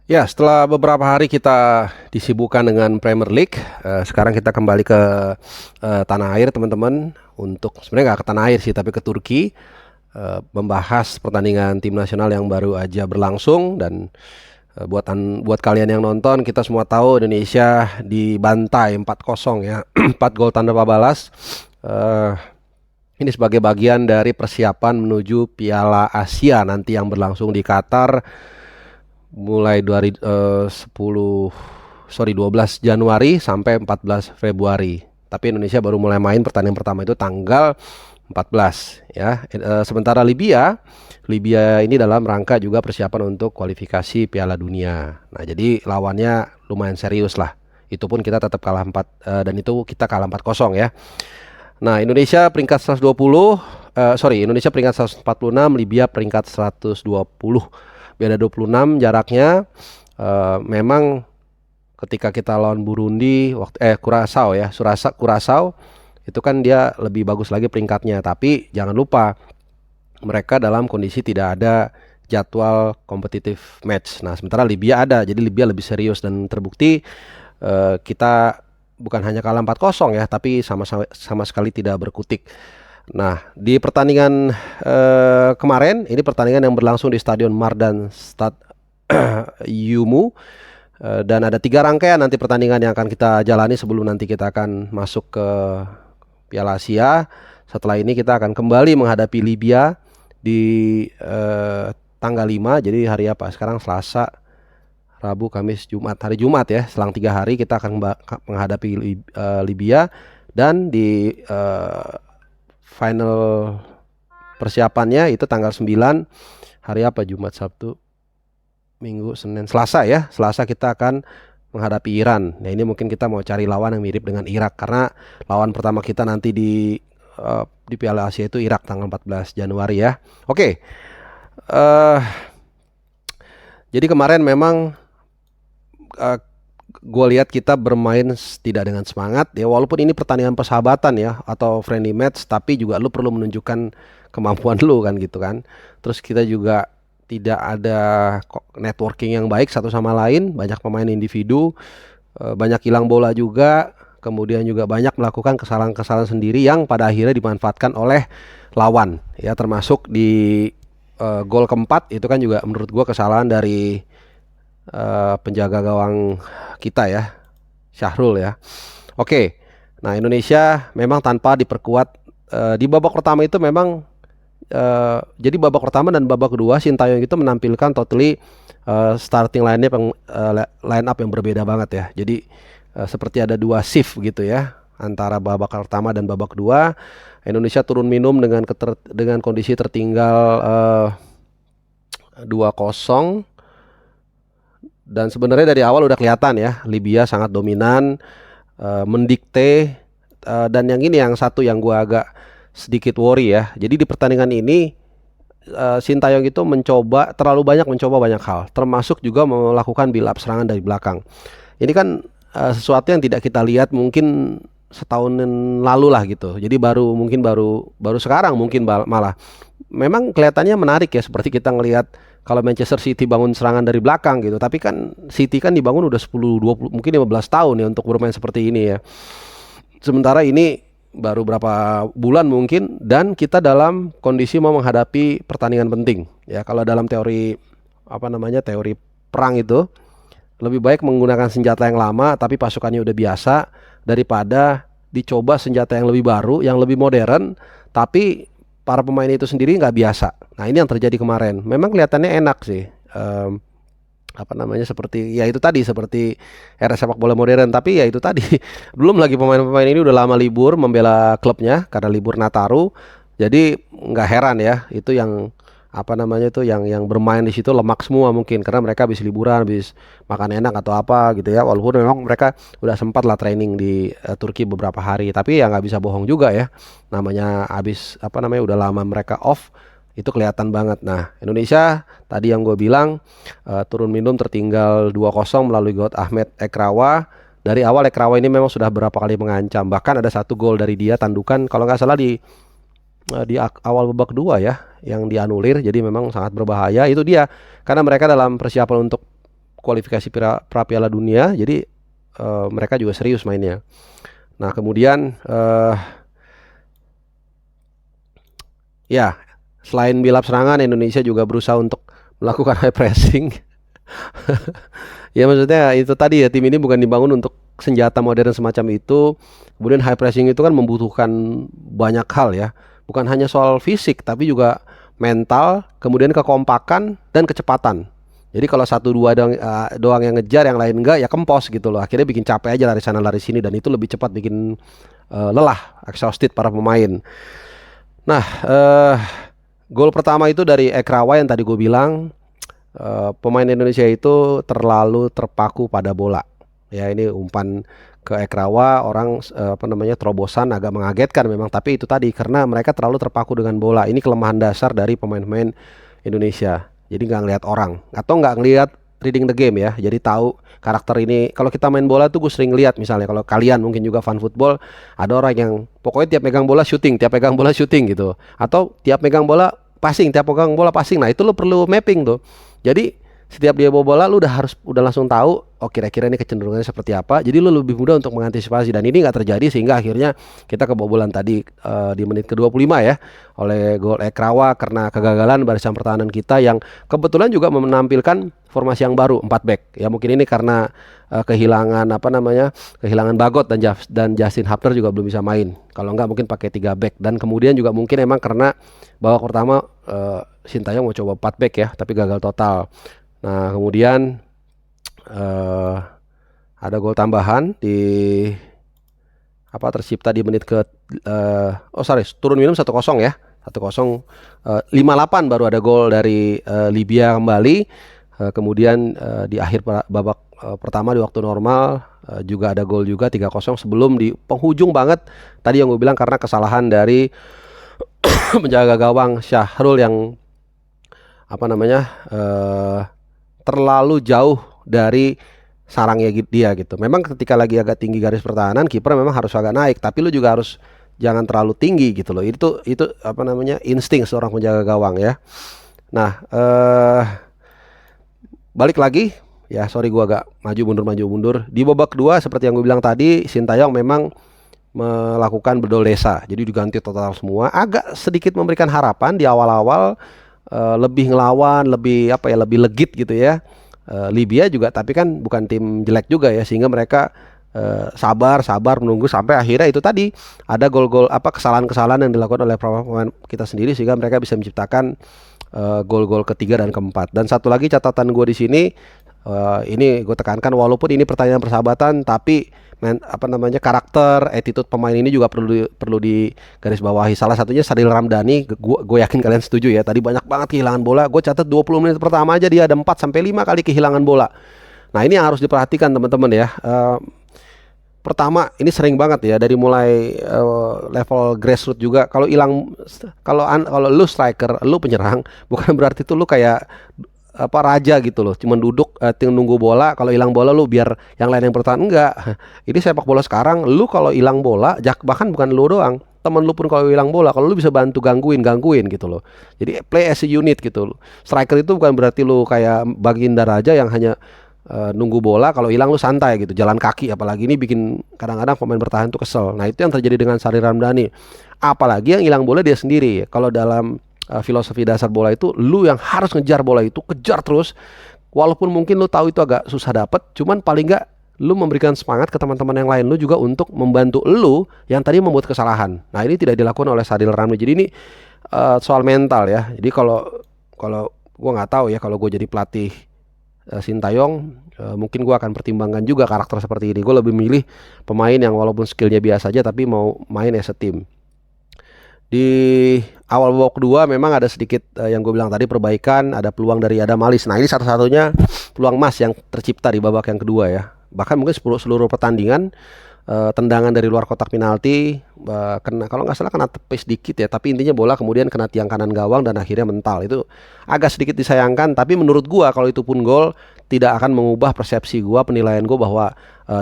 Ya, setelah beberapa hari kita disibukkan dengan Premier League, sekarang kita kembali ke tanah air, teman-teman. Untuk sebenarnya nggak ke tanah air sih, tapi ke Turki, membahas pertandingan tim nasional yang baru aja berlangsung. Dan buat kalian yang nonton, kita semua tahu Indonesia dibantai 4-0 ya, 4 gol tanpa balas. Eh, ini sebagai bagian dari persiapan menuju Piala Asia nanti yang berlangsung di Qatar mulai 12 Januari sampai 14 Februari. Tapi Indonesia baru mulai main pertandingan pertama itu tanggal 14 ya. Sementara Libya ini dalam rangka juga persiapan untuk kualifikasi Piala Dunia. Nah, jadi lawannya lumayan serius lah. Itu pun kita tetap kalah 4 dan itu kita kalah 4-0 ya. Nah, Indonesia peringkat 120, Indonesia peringkat 146, Libya peringkat 120. Beda 26 jaraknya. Memang ketika kita lawan Burundi Kurasau itu kan dia lebih bagus lagi peringkatnya, tapi jangan lupa mereka dalam kondisi tidak ada jadwal kompetitif match. Nah, sementara Libya ada, jadi Libya lebih serius dan terbukti kita bukan hanya kalah 4-0 ya, tapi sama sekali tidak berkutik. Nah, di pertandingan kemarin, ini pertandingan yang berlangsung di Stadion Mardan Stad Yumu, dan ada 3 rangkaian nanti pertandingan yang akan kita jalani sebelum nanti kita akan masuk ke Piala Asia. Setelah ini kita akan kembali menghadapi Libya di tanggal 5, jadi hari apa? Sekarang Selasa, Rabu, Kamis, Jumat. Hari Jumat ya, selang 3 hari kita akan menghadapi Libya. Dan di final persiapannya itu tanggal 9, hari apa? Jumat, Sabtu, Minggu, Senin, Selasa ya. Selasa kita akan menghadapi Iran. Nah, ini mungkin kita mau cari lawan yang mirip dengan Irak, karena lawan pertama kita nanti di Piala Asia itu Irak tanggal 14 Januari ya. Oke. Jadi kemarin memang gue lihat kita bermain tidak dengan semangat ya, walaupun ini pertandingan persahabatan ya atau friendly match, tapi juga lu perlu menunjukkan kemampuan lu kan gitu kan. Terus kita juga tidak ada networking yang baik satu sama lain, banyak pemain individu, banyak hilang bola juga, kemudian juga banyak melakukan kesalahan-kesalahan sendiri yang pada akhirnya dimanfaatkan oleh lawan ya, termasuk di gol keempat itu kan juga menurut gua kesalahan dari penjaga gawang kita ya, Syahrul ya. Oke. Nah, Indonesia memang tanpa diperkuat di babak pertama itu memang jadi babak pertama dan babak kedua Sintayong itu menampilkan totally starting line up yang berbeda banget ya. Jadi seperti ada 2 shift gitu ya antara babak pertama dan babak kedua. Indonesia turun minum dengan kondisi tertinggal 2-0. Dan sebenarnya dari awal udah kelihatan ya, Libya sangat dominan, mendikte, dan yang ini yang satu yang gua agak sedikit worry ya. Jadi di pertandingan ini Sintayong itu terlalu banyak mencoba banyak hal, termasuk juga melakukan build up serangan dari belakang. Ini kan sesuatu yang tidak kita lihat mungkin setahun lalu lah gitu. Jadi baru sekarang mungkin malah. Memang kelihatannya menarik ya, seperti kita ngelihat kalau Manchester City bangun serangan dari belakang gitu. Tapi kan City kan dibangun udah 10, 20, mungkin 15 tahun ya untuk bermain seperti ini ya. Sementara ini baru berapa bulan mungkin, dan kita dalam kondisi mau menghadapi pertandingan penting. Ya, kalau dalam teori teori perang itu lebih baik menggunakan senjata yang lama tapi pasukannya udah biasa daripada dicoba senjata yang lebih baru, yang lebih modern, tapi para pemain itu sendiri nggak biasa. Nah, ini yang terjadi kemarin. Memang kelihatannya enak sih. Seperti ya itu tadi, seperti era sepak bola modern, tapi ya itu tadi belum lagi pemain-pemain ini udah lama libur membela klubnya karena libur Nataru. Jadi nggak heran ya, itu yang yang bermain di situ lemak semua mungkin karena mereka habis liburan, habis makan enak atau apa gitu ya. Walaupun memang mereka udah sempat lah training di Turki beberapa hari, tapi ya nggak bisa bohong juga ya. Namanya habis udah lama mereka off, itu kelihatan banget. Nah, Indonesia tadi yang gue bilang turun minum tertinggal 2-0 melalui gol Ahmed Ekrawa. Dari awal Ekrawa ini memang sudah berapa kali mengancam. Bahkan ada satu gol dari dia tandukan kalau nggak salah di awal babak kedua ya yang dianulir, jadi memang sangat berbahaya itu dia, karena mereka dalam persiapan untuk kualifikasi pra Piala Dunia, jadi mereka juga serius mainnya. Nah kemudian ya selain build up serangan, Indonesia juga berusaha untuk melakukan high pressing. Ya maksudnya itu tadi ya, tim ini bukan dibangun untuk senjata modern semacam itu. Kemudian high pressing itu kan membutuhkan banyak hal ya. Bukan hanya soal fisik tapi juga mental, kemudian kekompakan dan kecepatan. Jadi kalau satu dua doang yang ngejar, yang lain enggak, ya kempos gitu loh. Akhirnya bikin capek aja lari sana lari sini, dan itu lebih cepat bikin lelah, exhausted para pemain. Nah, gol pertama itu dari Ekrawa yang tadi gue bilang. Pemain Indonesia itu terlalu terpaku pada bola. Ya ini umpan ke Ekrawa, orang terobosan agak mengagetkan memang, tapi itu tadi karena mereka terlalu terpaku dengan bola. Ini kelemahan dasar dari pemain-pemain Indonesia. Jadi nggak ngelihat orang atau nggak ngelihat reading the game ya. Jadi tahu karakter ini. Kalau kita main bola tuh gue sering lihat, misalnya kalau kalian mungkin juga fan football, ada orang yang pokoknya tiap megang bola shooting, tiap pegang bola shooting gitu. Atau tiap megang bola passing, tiap pegang bola passing. Nah, itu lo perlu mapping tuh. Jadi setiap dia bawa bola lu udah langsung tahu, oh kira-kira ini kecenderungannya seperti apa. Jadi lu lebih mudah untuk mengantisipasi, dan ini nggak terjadi sehingga akhirnya kita kebobolan tadi di menit ke-25 ya, oleh gol Ekrawa karena kegagalan barisan pertahanan kita yang kebetulan juga menampilkan formasi yang baru 4 back. Ya mungkin ini karena kehilangan kehilangan Bagot dan Justin Hapner juga belum bisa main. Kalau nggak mungkin pakai 3 back, dan kemudian juga mungkin emang karena babak pertama Sintayong mau coba 4 back ya, tapi gagal total. Nah kemudian ada gol tambahan tercipta di menit ke turun minum 1-0 ya, 1-0. 58 baru ada gol dari Libya kembali. Kemudian di akhir babak pertama di waktu normal juga ada gol juga 3-0 sebelum di penghujung banget tadi yang gue bilang karena kesalahan dari penjaga gawang Syahrul yang terlalu jauh dari sarangnya dia gitu. Memang ketika lagi agak tinggi garis pertahanan, kiper memang harus agak naik, tapi lu juga harus jangan terlalu tinggi gitu loh. Itu insting seorang penjaga gawang ya. Nah, balik lagi ya, sorry gua agak maju mundur. Di babak kedua seperti yang gue bilang tadi, Sintayong memang melakukan bedol desa. Jadi diganti total semua. Agak sedikit memberikan harapan di awal-awal, lebih ngelawan, lebih legit gitu ya. Libya juga, tapi kan bukan tim jelek juga ya, sehingga mereka sabar menunggu sampai akhirnya itu tadi ada gol-gol kesalahan-kesalahan yang dilakukan oleh pemain kita sendiri, sehingga mereka bisa menciptakan gol-gol ketiga dan keempat. Dan satu lagi catatan gue di sini, ini gue tekankan, walaupun ini pertandingan persahabatan, tapi karakter, attitude pemain ini juga perlu di garis bawahi. Salah satunya Sadil Ramdhani, gue yakin kalian setuju ya. Tadi banyak banget kehilangan bola. Gue catat 20 menit pertama aja dia ada 4-5 kali kehilangan bola. Nah, ini yang harus diperhatikan teman-teman ya. Pertama, ini sering banget ya, dari mulai level grassroots juga. Kalau lu striker, lu penyerang, bukan berarti itu lu kayak raja gitu loh, cuman duduk nunggu bola, kalau hilang bola lu biar yang lain yang bertahan. Enggak. Ini sepak bola sekarang, lu kalau hilang bola, bahkan bukan lu doang, temen lu pun kalau hilang bola, kalau lu bisa bantu gangguin gitu loh. Jadi play as a unit gitu loh. Striker itu bukan berarti lu kayak Baginda Raja yang hanya nunggu bola, kalau hilang lu santai gitu, jalan kaki. Apalagi ini bikin kadang-kadang pemain bertahan tuh kesel. Nah, itu yang terjadi dengan Sadil Ramdhani. Apalagi yang hilang bola dia sendiri. Kalau dalam filosofi dasar bola itu, lu yang harus ngejar bola itu, kejar terus, walaupun mungkin lu tahu itu agak susah dapet, cuman paling nggak lu memberikan semangat ke teman-teman yang lain lu juga untuk membantu lu yang tadi membuat kesalahan. Nah, ini tidak dilakukan oleh Sadil Ramli. Jadi ini soal mental ya. Jadi kalau gue nggak tahu ya, kalau gue jadi pelatih Sintayong, mungkin gue akan pertimbangkan juga karakter seperti ini. Gue lebih milih pemain yang walaupun skillnya biasa aja tapi mau main as a team. Di awal babak kedua memang ada sedikit yang gue bilang tadi perbaikan, ada peluang dari Adam Alis. Nah, ini satu-satunya peluang emas yang tercipta di babak yang kedua ya. Bahkan mungkin seluruh pertandingan, tendangan dari luar kotak penalti, kalau nggak salah kena tepis dikit ya, tapi intinya bola kemudian kena tiang kanan gawang dan akhirnya mental. Itu agak sedikit disayangkan, tapi menurut gue kalau itu pun gol tidak akan mengubah persepsi gue, penilaian gue bahwa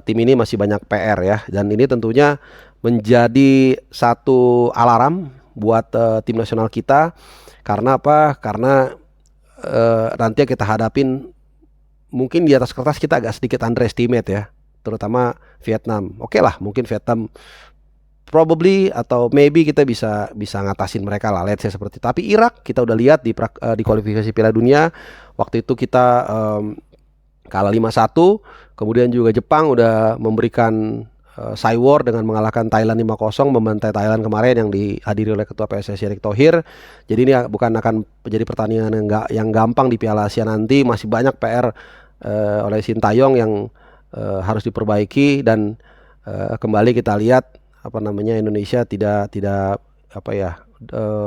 tim ini masih banyak PR ya. Dan ini tentunya menjadi satu alarm buat tim nasional kita. Karena apa? Karena nanti yang kita hadapin mungkin di atas kertas kita agak sedikit underestimate ya, terutama Vietnam. Oke lah, mungkin Vietnam probably atau maybe kita bisa bisa ngatasin mereka lah, let's say seperti. Tapi Irak kita udah lihat di kualifikasi Piala Dunia waktu itu kita kalah 5-1. Kemudian juga Jepang udah memberikan cywar dengan mengalahkan Thailand 5-0, membantai Thailand kemarin yang dihadiri oleh Ketua PSSI Erick Thohir. Jadi ini bukan akan menjadi pertandingan yang gampang di Piala Asia nanti, masih banyak PR oleh Sintayong yang harus diperbaiki dan kembali kita lihat apa namanya Indonesia tidak apa ya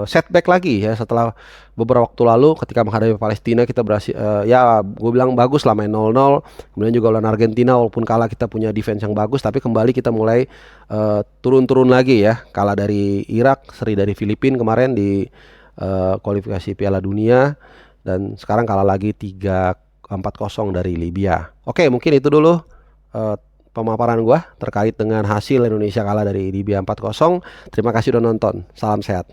setback lagi ya setelah beberapa waktu lalu ketika menghadapi Palestina kita berhasil ya gue bilang bagus lah main 0-0, kemudian juga lawan Argentina walaupun kalah kita punya defense yang bagus, tapi kembali kita mulai turun-turun lagi ya, kalah dari Irak, seri dari Filipina kemarin di kualifikasi Piala Dunia, dan sekarang kalah lagi 3-4-0 dari Libya. Oke, mungkin itu dulu pemaparan gua terkait dengan hasil Indonesia kalah dari Libya 4-0. Terima kasih udah nonton. Salam sehat.